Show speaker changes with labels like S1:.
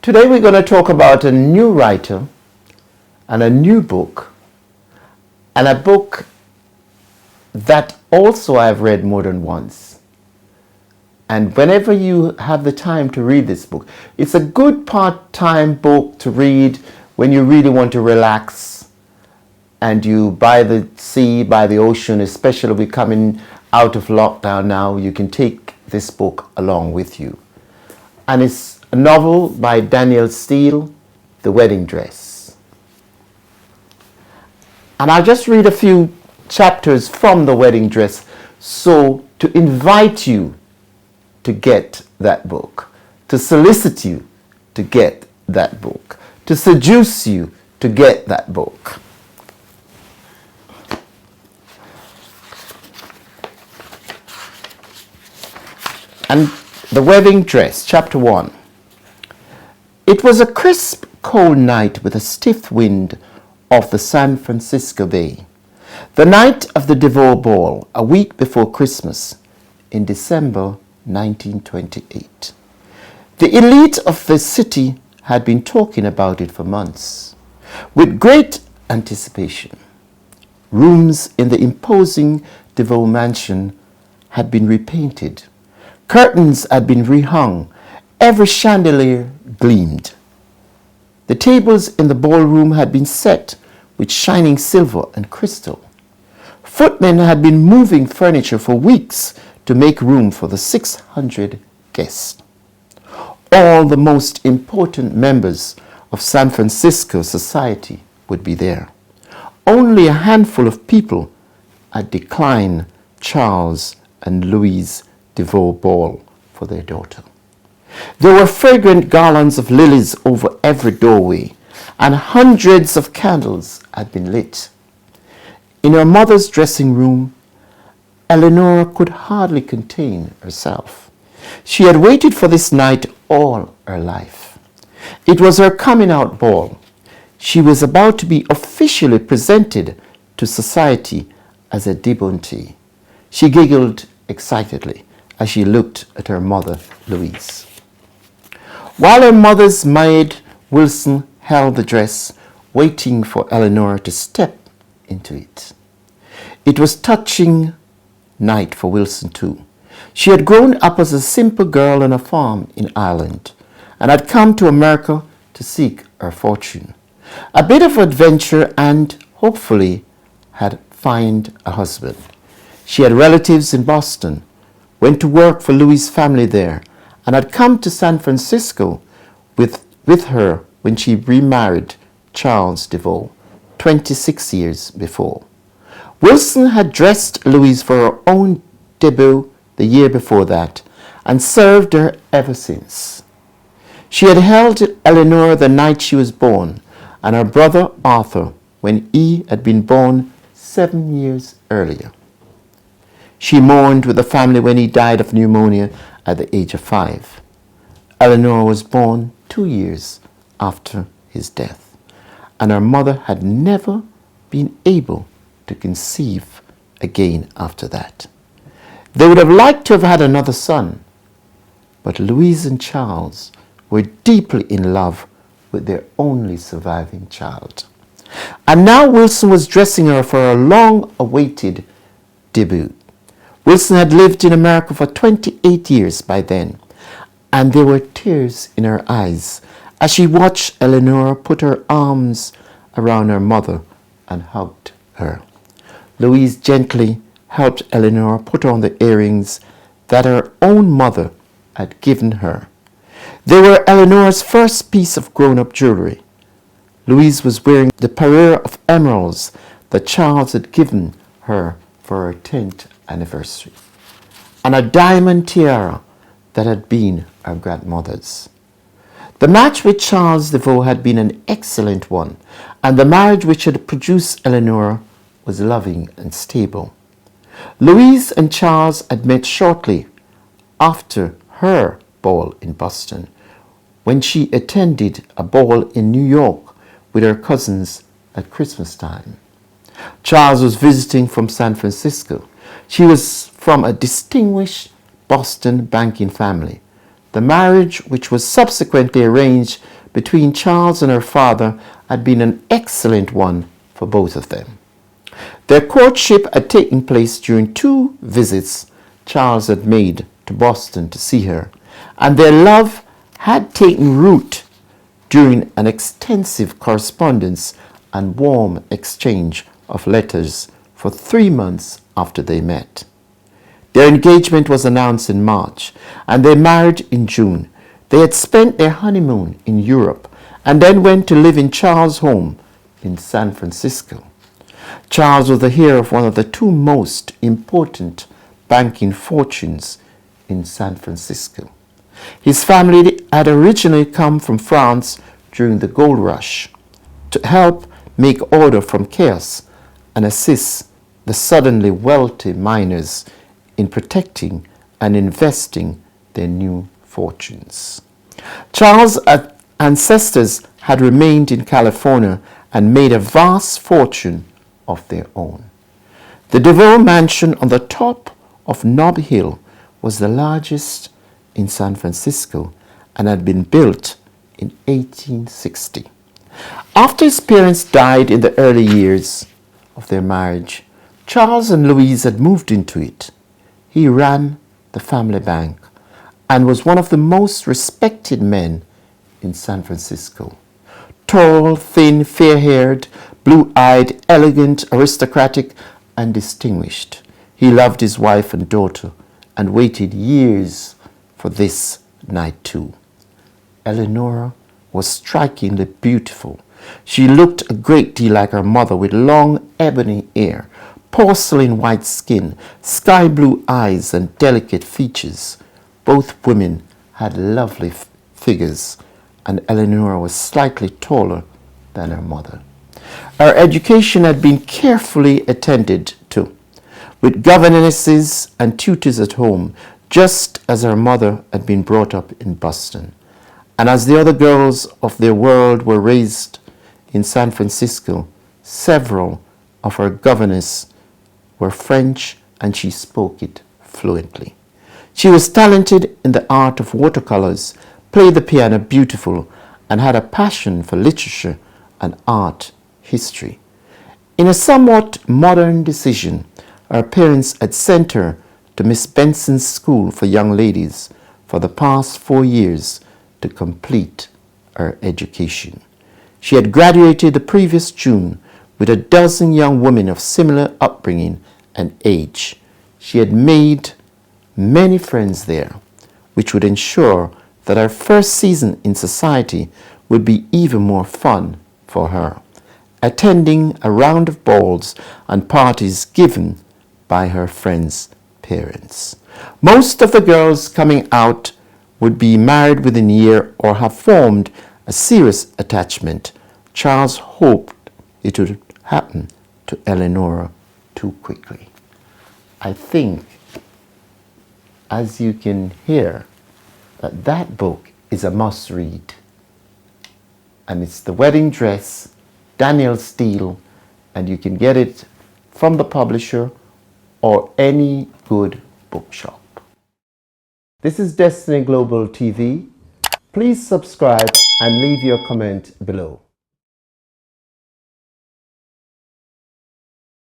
S1: Today we're going to talk about a new writer and a new book, and a book that also I've read more than once. And whenever you have the time to read this book, it's a good part-time book to read when you really want to relax and you by the sea, by the ocean, especially we're coming out of lockdown now, you can take this book along with you. And it's a novel by Danielle Steele, The Wedding Dress. And I'll just read a few chapters from The Wedding Dress so to invite you to get that book, to solicit you to get that book, to seduce you to get that book. And The Wedding Dress, Chapter 1. It was a crisp, cold night with a stiff wind off the San Francisco Bay. The night of the DeVoe Ball, a week before Christmas, in December 1928. The elite of the city had been talking about it for months, with great anticipation. Rooms in the imposing DeVoe mansion had been repainted. Curtains had been rehung. Every chandelier gleamed. The tables in the ballroom had been set with shining silver and crystal. Footmen had been moving furniture for weeks to make room for the 600 guests. All the most important members of San Francisco society would be there. Only a handful of people had declined Charles and Louise DeVoe Ball for their daughter. There were fragrant garlands of lilies over every doorway, and hundreds of candles had been lit. In her mother's dressing room, Eleanor could hardly contain herself. She had waited for this night all her life. It was her coming-out ball. She was about to be officially presented to society as a debutante. She giggled excitedly as she looked at her mother, Louise. While her mother's maid, Wilson, held the dress, waiting for Eleanor to step into it. It was touching night for Wilson too. She had grown up as a simple girl on a farm in Ireland and had come to America to seek her fortune. A bit of adventure and, hopefully, had found a husband. She had relatives in Boston, went to work for Louis' family there, and had come to San Francisco with her when she remarried Charles DeVoe 26 years before. Wilson had dressed Louise for her own debut the year before that and served her ever since. She had held Eleanor the night she was born, and her brother Arthur when he had been born 7 years earlier. She mourned with the family when he died of pneumonia at the age of 5. Eleanor was born 2 years after his death, and her mother had never been able to conceive again after that. They would have liked to have had another son, but Louise and Charles were deeply in love with their only surviving child. And now Wilson was dressing her for a long-awaited debut. Wilson had lived in America for 28 years by then, and there were tears in her eyes as she watched Eleanor put her arms around her mother and hugged her. Louise gently helped Eleanor put on the earrings that her own mother had given her. They were Eleanor's first piece of grown-up jewelry. Louise was wearing the parure of emeralds that Charles had given her for her 10th anniversary, and a diamond tiara that had been her grandmother's. The match with Charles DeVoe had been an excellent one, and the marriage which had produced Eleanor was loving and stable. Louise and Charles had met shortly after her ball in Boston, when she attended a ball in New York with her cousins at Christmas time. Charles was visiting from San Francisco. She was from a distinguished Boston banking family. The marriage, which was subsequently arranged between Charles and her father had been an excellent one for both of them. Their courtship had taken place during 2 visits Charles had made to Boston to see her, and their love had taken root during an extensive correspondence and warm exchange of letters for 3 months after they met. Their engagement was announced in March, and they married in June. They had spent their honeymoon in Europe and then went to live in Charles' home in San Francisco. Charles was the heir of one of the 2 most important banking fortunes in San Francisco. His family had originally come from France during the gold rush to help make order from chaos and assist the suddenly wealthy miners in protecting and investing their new fortunes. Charles' ancestors had remained in California and made a vast fortune of their own. The DeVoe mansion on the top of Nob Hill was the largest in San Francisco and had been built in 1860. After his parents died in the early years of their marriage, Charles and Louise had moved into it. He ran the family bank and was one of the most respected men in San Francisco. Tall, thin, fair-haired, blue-eyed, elegant, aristocratic, and distinguished. He loved his wife and daughter and waited years for this night too. Eleanora was strikingly beautiful. She looked a great deal like her mother, with long ebony hair, porcelain white skin, sky blue eyes, and delicate features. Both women had lovely figures, and Eleanora was slightly taller than her mother. Her education had been carefully attended to, with governesses and tutors at home, just as her mother had been brought up in Boston. And as the other girls of their world were raised in San Francisco, several of her governesses were French, and she spoke it fluently. She was talented in the art of watercolors, played the piano beautiful, and had a passion for literature and art history. In a somewhat modern decision, her parents had sent her to Miss Benson's School for Young Ladies for the past 4 years to complete her education. She had graduated the previous June with a dozen young women of similar upbringing and age. She had made many friends there, which would ensure that her first season in society would be even more fun for her, attending a round of balls and parties given by her friends' parents. Most of the girls coming out would be married within a year or have formed a serious attachment. Charles hoped it would happen to Eleanora too quickly. I think, as you can hear, that book is a must-read. And it's The Wedding Dress, Daniel Steele, and you can get it from the publisher or any good bookshop. This is Destiny Global TV. Please subscribe and leave your comment below.